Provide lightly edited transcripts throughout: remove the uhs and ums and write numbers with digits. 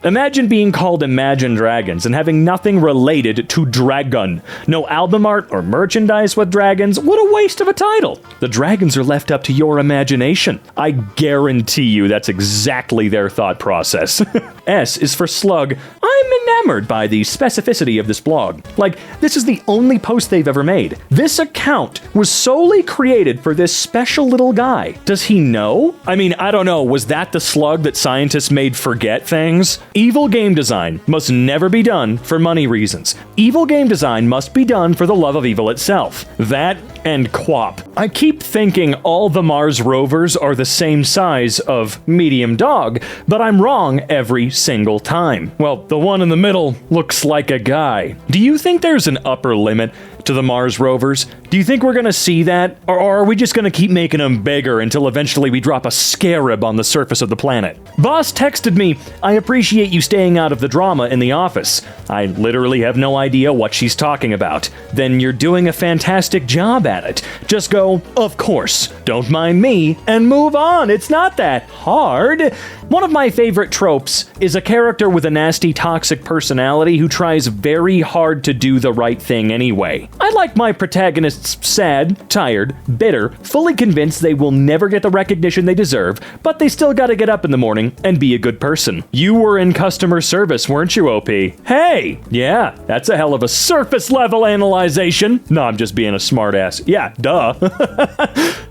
Imagine being called Imagine Dragons and having nothing related to Dragon. No album art or merchandise with dragons. What a waste of a title. The dragons are left up to your imagination. I guarantee you that's exactly their thought process. S is for slug. I'm enamored by the specificity of this blog. Like, this is the only post they've ever made. This account was solely created for this special little guy. Does he know? I mean, I don't know. Was that the slug that scientists made forget things? Evil game design must never be done for money reasons. Evil game design must be done for the love of evil itself. That and QWOP. I keep thinking all the Mars rovers are the same size of medium dog, but I'm wrong every single time. Well, the one in the middle looks like a guy. Do you think there's an upper limit to the Mars rovers? Do you think we're gonna see that? Or are we just gonna keep making them bigger until eventually we drop a scarab on the surface of the planet? Boss texted me, "I appreciate you staying out of the drama in the office." I literally have no idea what she's talking about. Then you're doing a fantastic job at it. Just go, "Of course, don't mind me," and move on. It's not that hard. One of my favorite tropes is a character with a nasty, toxic personality who tries very hard to do the right thing anyway. I like my protagonists sad, tired, bitter, fully convinced they will never get the recognition they deserve, but they still gotta get up in the morning and be a good person. You were in customer service, weren't you, OP? Hey! Yeah, that's a hell of a surface level analyzation. No, I'm just being a smartass. Yeah, duh.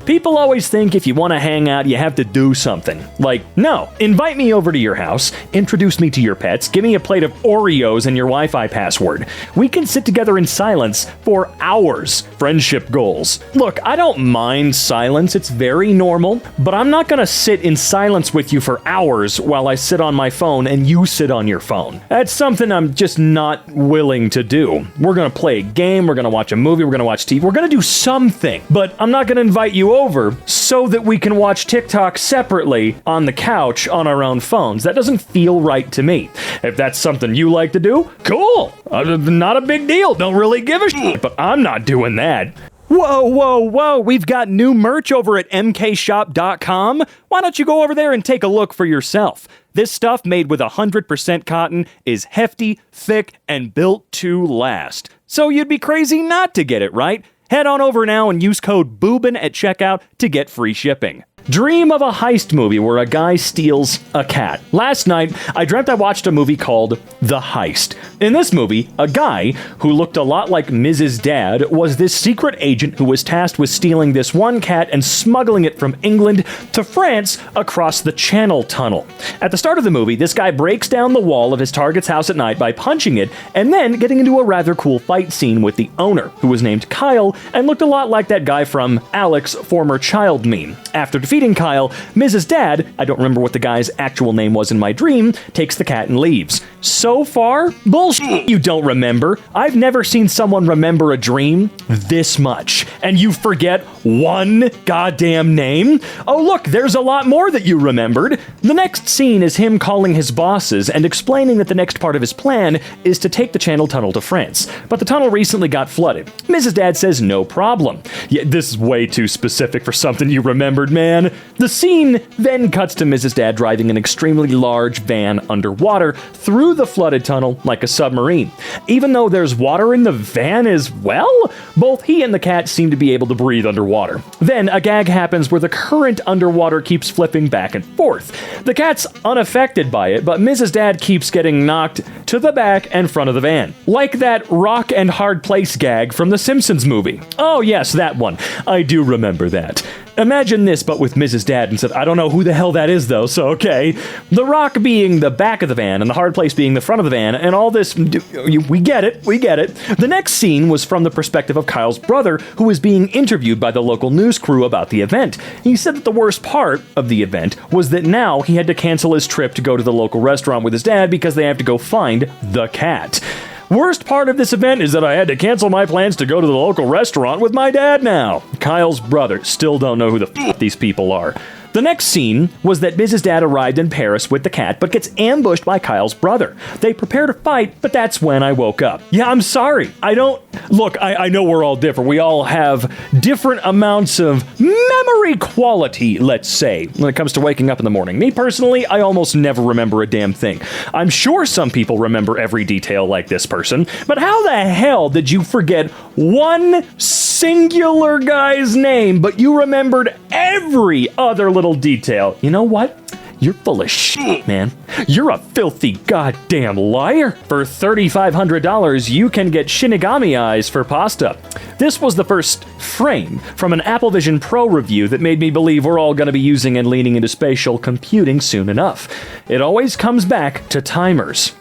People always think if you want to hang out, you have to do something. Like, no. Invite me over to your house, introduce me to your pets, give me a plate of Oreos and your Wi-Fi password. We can sit together in silence for hours. Friendship goals. Look, I don't mind silence, it's very normal, but I'm not gonna sit in silence with you for hours while I sit on my phone and you sit on your phone. That's something I'm just not willing to do. We're gonna play a game, we're gonna watch a movie, we're gonna watch TV, we're gonna do something, but I'm not gonna invite you over so that we can watch TikTok separately on the couch on our own phones. That doesn't feel right to me. If that's something you like to do, cool. Not a big deal. Don't really give a shit, but I'm not doing that. Whoa, whoa, whoa, we've got new merch over at MKshop.com. Why don't you go over there and take a look for yourself? This stuff made with 100% cotton is hefty, thick, and built to last. So you'd be crazy not to get it, right? Head on over now and use code BOOBIN at checkout to get free shipping. Dream of a heist movie where a guy steals a cat. Last night, I dreamt I watched a movie called The Heist. In this movie, a guy who looked a lot like Mrs. Dad was this secret agent who was tasked with stealing this one cat and smuggling it from England to France across the Channel Tunnel. At the start of the movie, this guy breaks down the wall of his target's house at night by punching it and then getting into a rather cool fight scene with the owner, who was named Kyle and looked a lot like that guy from Alex, former child meme. After defeating Kyle, Mrs. Dad, I don't remember what the guy's actual name was in my dream, takes the cat and leaves. So far, bullshit, you don't remember. I've never seen someone remember a dream this much. And you forget one goddamn name? Oh look, there's a lot more that you remembered. The next scene is him calling his bosses and explaining that the next part of his plan is to take the Channel Tunnel to France. But the tunnel recently got flooded. Mrs. Dad says no problem. Yeah, this is way too specific for something you remembered, man. The scene then cuts to Mrs. Dad driving an extremely large van underwater through the flooded tunnel like a submarine. Even though there's water in the van as well, both he and the cat seem to be able to breathe underwater. Then a gag happens where the current underwater keeps flipping back and forth. The cat's unaffected by it, but Mrs. Dad keeps getting knocked to the back and front of the van. Like that rock and hard place gag from the Simpsons movie. Oh yes, that one. I do remember that. Imagine this, but with Mrs. Dad instead. I don't know who the hell that is, though, so okay. The rock being the back of the van, and the hard place being the front of the van, and all this... We get it, we get it. The next scene was from the perspective of Kyle's brother, who was being interviewed by the local news crew about the event. He said that the worst part of the event was that now he had to cancel his trip to go to the local restaurant with his dad because they have to go find the cat. Worst part of this event is that I had to cancel my plans to go to the local restaurant with my dad now. Kyle's brother. Still don't know who the f*** these people are. The next scene was that Biz's dad arrived in Paris with the cat, but gets ambushed by Kyle's brother. They prepare to fight, but that's when I woke up. Yeah, I'm sorry. I know we're all different. We all have different amounts of memory quality, let's say, when it comes to waking up in the morning. Me personally, I almost never remember a damn thing. I'm sure some people remember every detail like this person, but how the hell did you forget one singular guy's name, but you remembered every other little detail? You know what? You're full of shit, man. You're a filthy goddamn liar. For $3,500, you can get Shinigami eyes for pasta. This was the first frame from an Apple Vision Pro review that made me believe we're all going to be using and leaning into spatial computing soon enough. It always comes back to timers.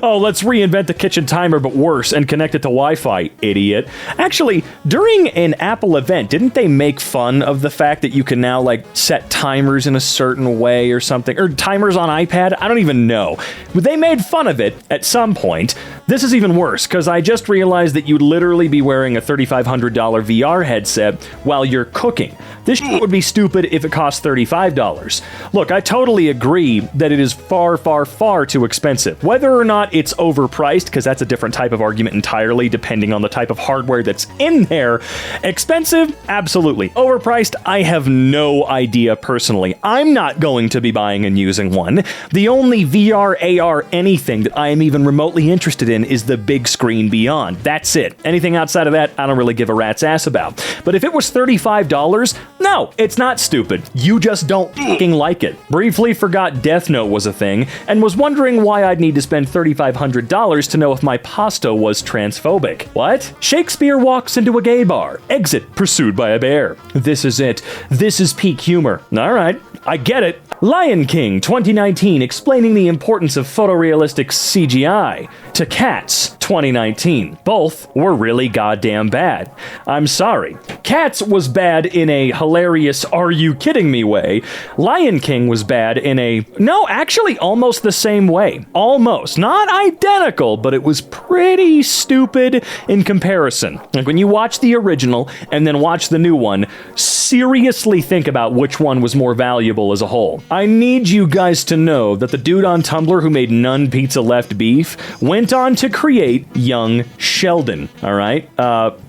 Oh, let's reinvent the kitchen timer, but worse, and connect it to Wi-Fi, idiot. Actually, during an Apple event, didn't they make fun of the fact that you can now, set timers in a certain way or something? Or timers on iPad? I don't even know. But they made fun of it at some point. This is even worse, because I just realized that you'd literally be wearing a $3,500 VR headset while you're cooking. This shit would be stupid if it cost $35. Look, I totally agree that it is far, far, far too expensive. Whether or not it's overpriced, because that's a different type of argument entirely, depending on the type of hardware that's in there. Expensive? Absolutely. Overpriced? I have no idea personally. I'm not going to be buying and using one. The only VR, AR, anything that I am even remotely interested in is the big screen beyond. That's it. Anything outside of that, I don't really give a rat's ass about. But if it was $35, no, it's not stupid. You just don't fucking like it. Briefly forgot Death Note was a thing, and was wondering why I'd need to spend $3,500 to know if my pasta was transphobic. What? Shakespeare walks into a gay bar. Exit pursued by a bear. This is it. This is peak humor. All right, I get it. Lion King 2019 explaining the importance of photorealistic CGI to Cats 2019. Both were really goddamn bad. I'm sorry. Cats was bad in a hilarious are you kidding me way. Lion King was bad in a actually almost the same way. Almost. Not identical, but it was pretty stupid in comparison. Like when you watch the original and then watch the new one, seriously think about which one was more valuable as a whole. I need you guys to know that the dude on Tumblr who made None Pizza Left Beef went on to create Young Sheldon. All right?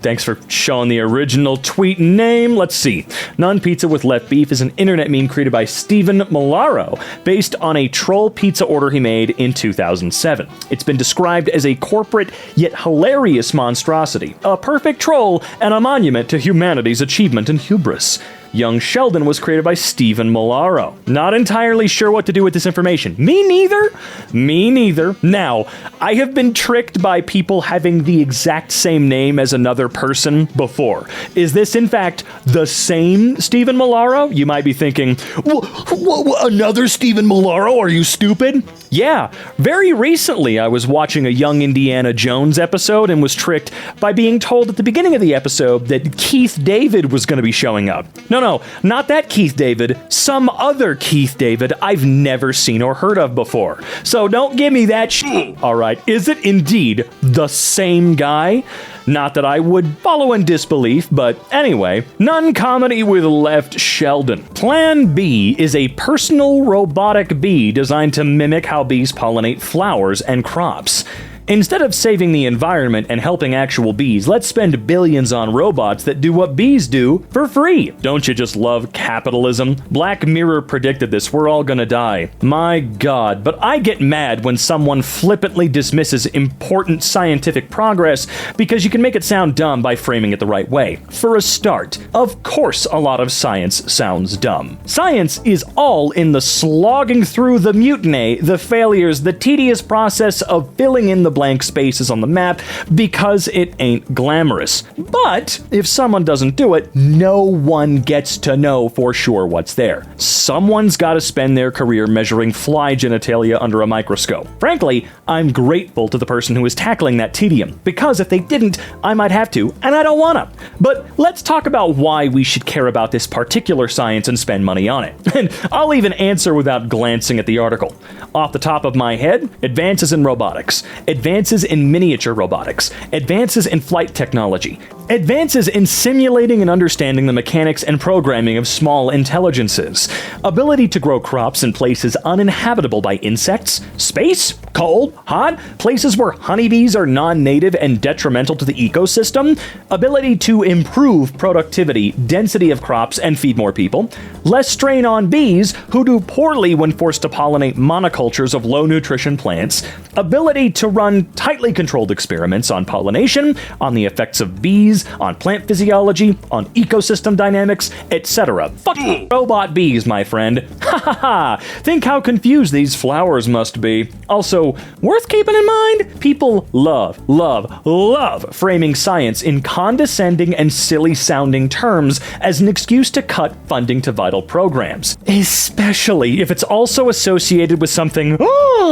Thanks for showing the original tweet name. Let's see. None Pizza with Left Beef is an internet meme created by Stephen Malaro based on a troll pizza order he made in 2007. It's been described as a corporate yet hilarious monstrosity, a perfect troll and a monument to humanity's achievement and hubris. Young Sheldon was created by Stephen Malaro. Not entirely sure what to do with this information. Me neither. Me neither. Now, I have been tricked by people having the exact same name as another person before. Is this, in fact, the same Stephen Malaro? You might be thinking, another Stephen Malaro? Are you stupid? Yeah, very recently I was watching a Young Indiana Jones episode and was tricked by being told at the beginning of the episode that Keith David was going to be showing up. No, not that Keith David, some other Keith David I've never seen or heard of before. So don't give me that shit, alright? Is it indeed the same guy? Not that I would follow in disbelief, but anyway, None Comedy with Left Sheldon. Plan B is a personal robotic bee designed to mimic how bees pollinate flowers and crops. Instead of saving the environment and helping actual bees, let's spend billions on robots that do what bees do for free. Don't you just love capitalism? Black Mirror predicted this. We're all gonna die. My God, but I get mad when someone flippantly dismisses important scientific progress because you can make it sound dumb by framing it the right way. For a start, of course a lot of science sounds dumb. Science is all in the slogging through the mutiny, the failures, the tedious process of filling in the blank spaces on the map because it ain't glamorous. But if someone doesn't do it, no one gets to know for sure what's there. Someone's got to spend their career measuring fly genitalia under a microscope. Frankly, I'm grateful to the person who is tackling that tedium, because if they didn't, I might have to, and I don't wanna. But let's talk about why we should care about this particular science and spend money on it. And I'll even answer without glancing at the article. Off the top of my head, advances in robotics, advances in miniature robotics, advances in flight technology, Advances in simulating and understanding the mechanics and programming of small intelligences. Ability to grow crops in places uninhabitable by insects, space, cold, hot, places where honeybees are non-native and detrimental to the ecosystem. Ability to improve productivity, density of crops, and feed more people. Less strain on bees, who do poorly when forced to pollinate monocultures of low-nutrition plants. Ability to run tightly controlled experiments on pollination, on the effects of bees, on plant physiology, on ecosystem dynamics, etc. Fuck robot bees, my friend. Ha ha ha! Think how confused these flowers must be. Also, worth keeping in mind, people love framing science in condescending and silly-sounding terms as an excuse to cut funding to vital programs. Especially if it's also associated with something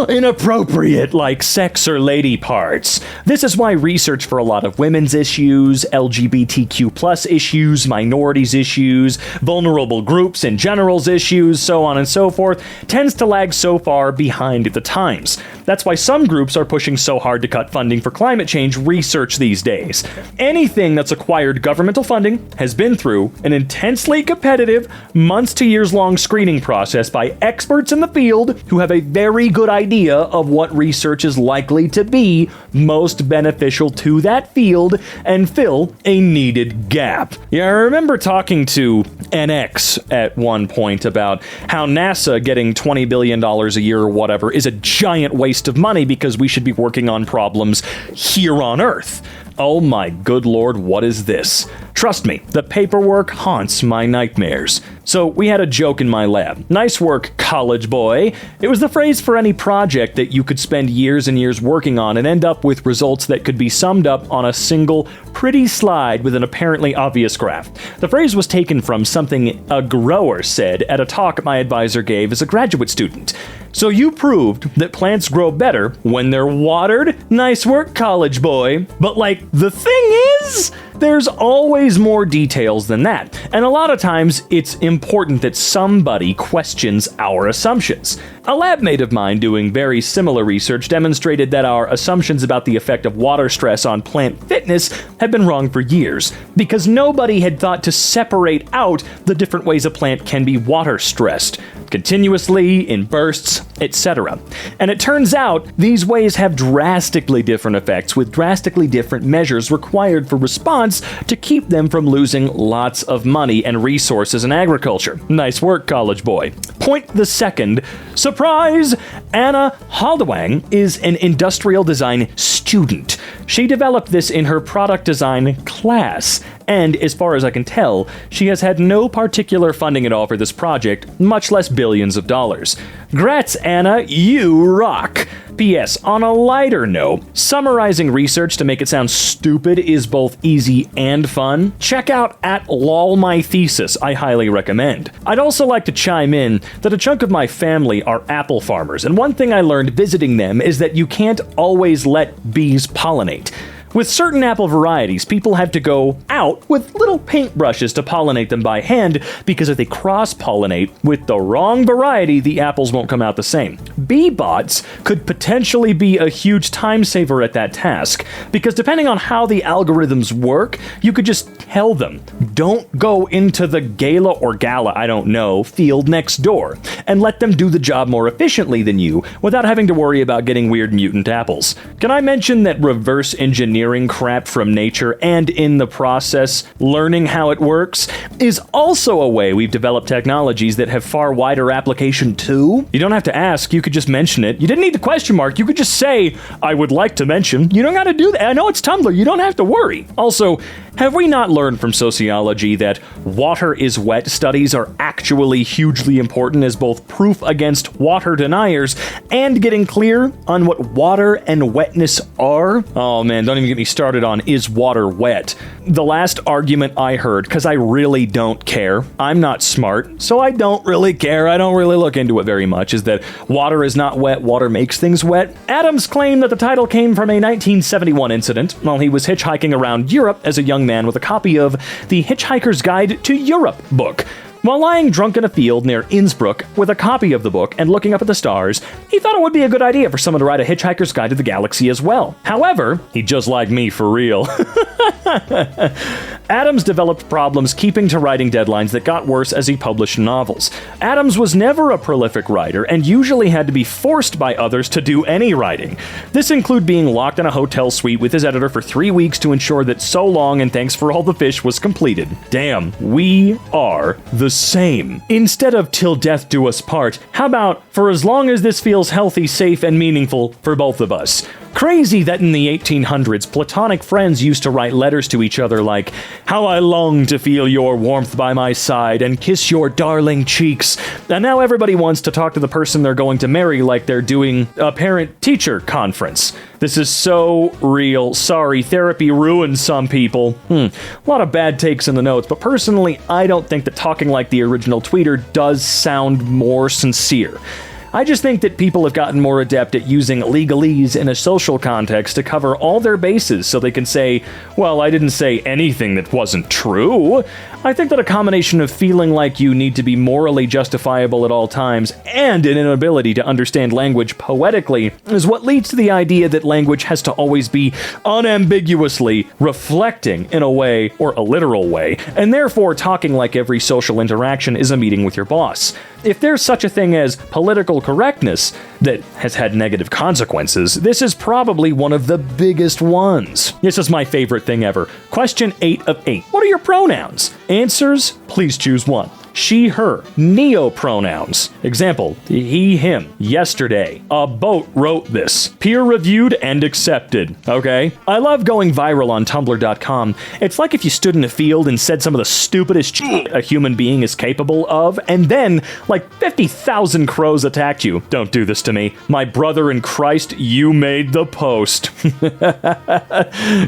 inappropriate like sex or lady parts. This is why research for a lot of women's issues, LGBTQ+ issues, minorities issues, vulnerable groups in general's issues, so on and so forth, tends to lag so far behind the times. That's why some groups are pushing so hard to cut funding for climate change research these days. Anything that's acquired governmental funding has been through an intensely competitive, months to years long screening process by experts in the field who have a very good idea of what research is likely to be most beneficial to that field and fill a needed gap. Yeah, I remember talking to NX at one point about how NASA getting $20 billion a year or whatever is a giant waste of money because we should be working on problems here on Earth. Oh my good lord, what is this? Trust me, the paperwork haunts my nightmares. So we had a joke in my lab. Nice work, college boy. It was the phrase for any project that you could spend years and years working on and end up with results that could be summed up on a single pretty slide with an apparently obvious graph. The phrase was taken from something a grower said at a talk my advisor gave as a graduate student. So you proved that plants grow better when they're watered? Nice work, college boy. But the thing is, there's always more details than that. And a lot of times, it's important that somebody questions our assumptions. A lab mate of mine doing very similar research demonstrated that our assumptions about the effect of water stress on plant fitness had been wrong for years, because nobody had thought to separate out the different ways a plant can be water stressed, continuously, in bursts, etc. And it turns out these ways have drastically different effects with drastically different measures required for response to keep them from losing lots of money and resources in agriculture. Nice work, college boy. Point the second. Surprise! Anna Haldewang is an industrial design student. She developed this in her product design class, and as far as I can tell, she has had no particular funding at all for this project, much less billions of dollars. Grats, Anna, you rock! P.S. On a lighter note, summarizing research to make it sound stupid is both easy and fun. Check out @lolmythesis, I highly recommend. I'd also like to chime in that a chunk of my family are apple farmers, and one thing I learned visiting them is that you can't always let bees pollinate. With certain apple varieties, people have to go out with little paintbrushes to pollinate them by hand, because if they cross-pollinate with the wrong variety, the apples won't come out the same. Bee bots could potentially be a huge time saver at that task, because depending on how the algorithms work, you could just tell them, don't go into the gala or gala, I don't know, field next door, and let them do the job more efficiently than you, without having to worry about getting weird mutant apples. Can I mention that reverse engineering crap from nature, and in the process learning how it works, is also a way we've developed technologies that have far wider application too? You don't have to ask, you could just mention it. You didn't need the question mark, you could just say, I would like to mention. You don't gotta do that. I know it's Tumblr, you don't have to worry. Also, have we not learned from sociology that water is wet studies are actually hugely important as both proof against water deniers and getting clear on what water and wetness are? Oh man, don't even get me started on is water wet. The last argument I heard, because I really don't care, I'm not smart, so I don't really care, I don't really look into it very much, is that water is not wet, water makes things wet. Adams claimed that the title came from a 1971 incident while he was hitchhiking around Europe as a young man with a copy of The Hitchhiker's Guide to Europe book. While lying drunk in a field near Innsbruck with a copy of the book and looking up at the stars, he thought it would be a good idea for someone to write a Hitchhiker's Guide to the Galaxy as well. However, he just like me for real. Adams developed problems keeping to writing deadlines that got worse as he published novels. Adams was never a prolific writer and usually had to be forced by others to do any writing. This included being locked in a hotel suite with his editor for 3 weeks to ensure that So Long and Thanks for All the Fish was completed. Damn, we are the same. Instead of Till Death Do Us Part, how about For As Long As This Feels Healthy, Safe, and Meaningful for Both of Us? Crazy that in the 1800s, platonic friends used to write letters to each other like, "How I long to feel your warmth by my side and kiss your darling cheeks." And now everybody wants to talk to the person they're going to marry like they're doing a parent-teacher conference. This is so real. Sorry, therapy ruined some people. A lot of bad takes in the notes, but personally, I don't think that talking like the original tweeter does sound more sincere. I just think that people have gotten more adept at using legalese in a social context to cover all their bases so they can say, well, I didn't say anything that wasn't true. I think that a combination of feeling like you need to be morally justifiable at all times and an inability to understand language poetically is what leads to the idea that language has to always be unambiguously reflecting in a way or a literal way, and therefore talking like every social interaction is a meeting with your boss. If there's such a thing as political correctness that has had negative consequences, this is probably one of the biggest ones. This is my favorite thing ever. Question 8 of 8. What are your pronouns? Answers, please choose one. She, her. Neo-pronouns. Example, he, him. Yesterday. A boat wrote this. Peer-reviewed and accepted. Okay? I love going viral on Tumblr.com. It's like if you stood in a field and said some of the stupidest shit a human being is capable of, and then, like 50,000 crows attacked you. Don't do this to me. My brother in Christ, you made the post.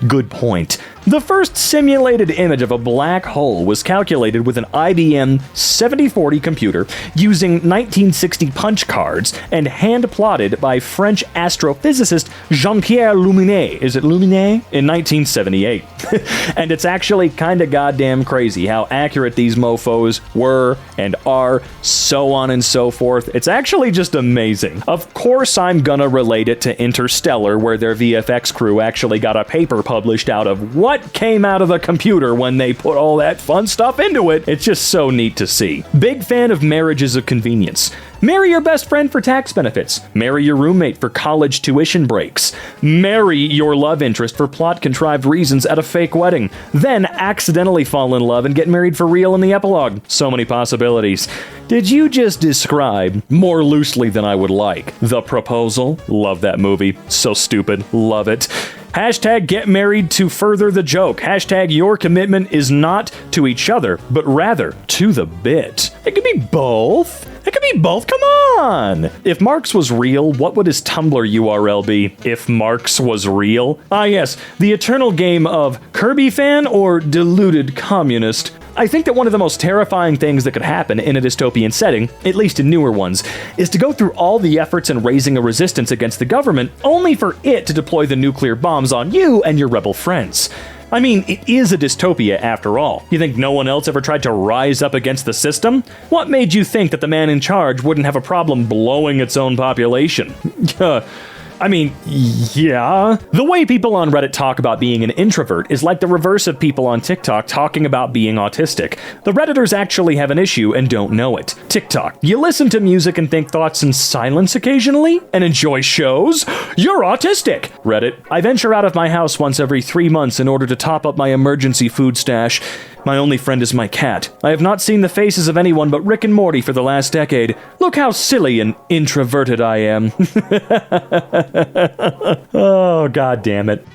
Good point. The first simulated image of a black hole was calculated with an IBM 7040 computer using 1960 punch cards and hand-plotted by French astrophysicist Jean-Pierre Luminet. Is it Luminet? In 1978. And it's actually kinda goddamn crazy how accurate these mofos were and are, so on and so forth. It's actually just amazing. Of course I'm gonna relate it to Interstellar, where their VFX crew actually got a paper published out of what came out of the computer when they put all that fun stuff into it. It's just so neat to see. Big fan of marriages of convenience. Marry your best friend for tax benefits. Marry your roommate for college tuition breaks. Marry your love interest for plot-contrived reasons at a fake wedding. Then accidentally fall in love and get married for real in the epilogue. So many possibilities. Did you just describe, more loosely than I would like, The Proposal? Love that movie. So stupid. Love it. Hashtag get married to further the joke. Hashtag your commitment is not to each other, but rather to the bit. It could be both. It could be both. Come on. If Marx was real, what would his Tumblr URL be? If Marx was real? Ah, yes. The eternal game of Kirby fan or deluded communist. I think that one of the most terrifying things that could happen in a dystopian setting, at least in newer ones, is to go through all the efforts in raising a resistance against the government, only for it to deploy the nuclear bombs on you and your rebel friends. I mean, it is a dystopia after all. You think no one else ever tried to rise up against the system? What made you think that the man in charge wouldn't have a problem blowing its own population? I mean, yeah. The way people on Reddit talk about being an introvert is like the reverse of people on TikTok talking about being autistic. The Redditors actually have an issue and don't know it. TikTok. You listen to music and think thoughts in silence occasionally? And enjoy shows? You're autistic! Reddit. I venture out of my house once every 3 months in order to top up my emergency food stash. My only friend is my cat. I have not seen the faces of anyone but Rick and Morty for the last decade. Look how silly and introverted I am. Oh, god damn it.